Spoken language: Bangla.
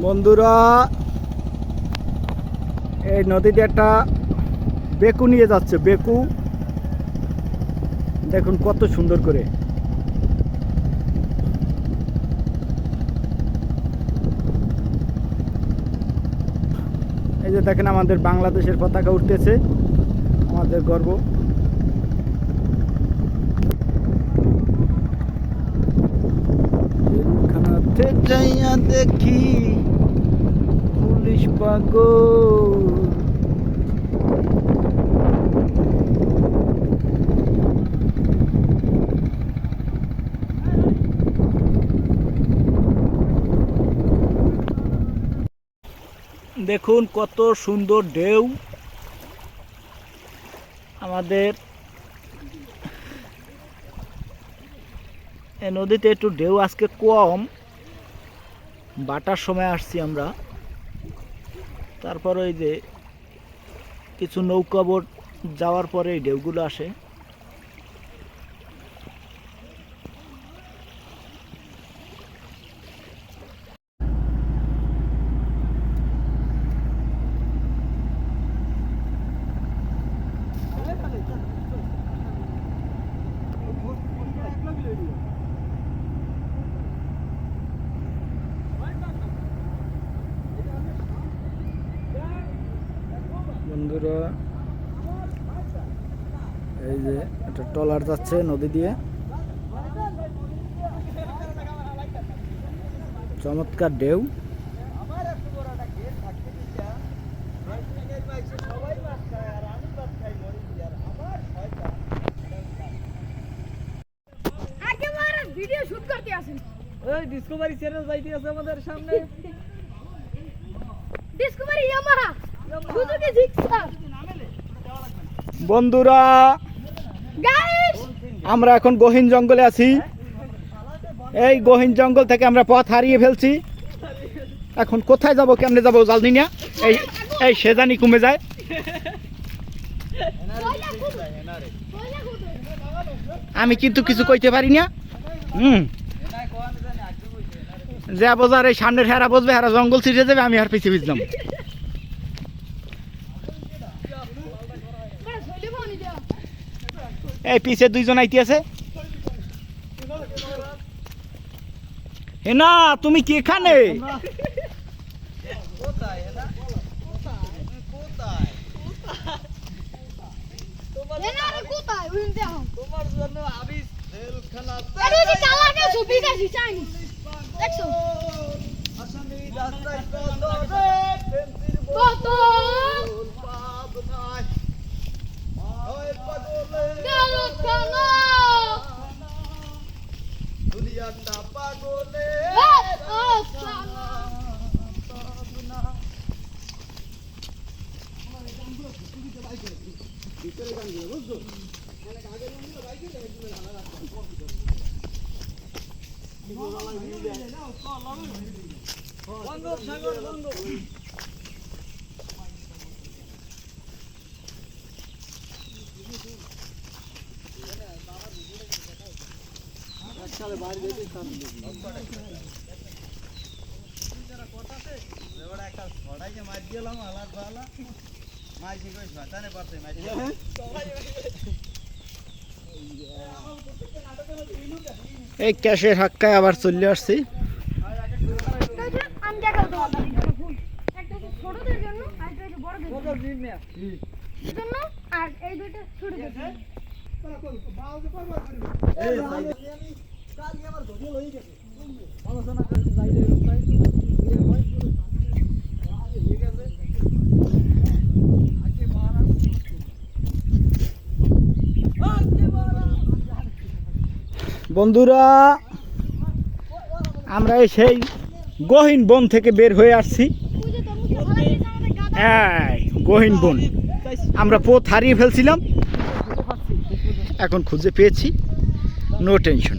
বন্ধুরা, এই নদীতে একটা বেকু নিয়ে যাচ্ছে। বেকু দেখুন কত সুন্দর করে। এই যে দেখেন আমাদের বাংলাদেশের পতাকা উঠতেছে, আমাদের গর্ব। জেলখানাতে যাইয়া দেখি পুলিশ পাগল। দেখুন কত সুন্দর ঢেউ। আমাদের এই নদীতে একটু ঢেউ আজকে কম, বাটার সময় আসছি আমরা। তারপর ওই যে কিছু নৌকা বোট যাওয়ার পরে এই ঢেউগুলো আসে। বন্ধুরা, এই যে একটা ট্রলার যাচ্ছে নদী দিয়ে, চমৎকার ঢেউ। ভিডিও শুট করতে আসেন। ওই ডিসকভারি চ্যানেল যাইতে আছে আমাদের সামনে। Discovery Yamaha Suzuki Gixxer. বন্ধুরা, গাইস আমরা এখন গহীন জঙ্গলে আছি। এই গহীন জঙ্গল থেকে আমরা পথ হারিয়ে ফেলছি। এখন কোথায় যাব, কেমনে যাব জানি না। এই এই সেজানি কমে যায়। আমি কিন্তু কিছু কইতে পারি না। যে বোঝার এই সামনের হেরা বসবে, হেরা জঙ্গল ছিটে যাবে, আমি আর পিছিয়ে বুঝলাম। এই পিছে দুইজন আইতে আছে। হেনা, তুমি কি এখানে? তোমার জন্য আমি জেলখানা দেখছো আসামি রাস্তায় কত রে পেন্সিল কত পাব নাই ওই পাগলে গেল কেন দুনিয়াটা পাগলে ও সালা বন্ধ সাগর বন্ধ। এই ক্যাশের হাক্কায় আবার চলে আসছি। আমি দেখাবো তোমাদের একটা ছোটদের জন্য আর একটা বড়দের জন্য আর এই দুইটা ছোটদের জন্য। বন্ধুরা, আমরা সেই গহীন বন থেকে বের হয়ে আসছি। এই গহীন বন, আমরা পথ হারিয়ে ফেলছিলাম, এখন খুঁজে পেয়েছি। No tension.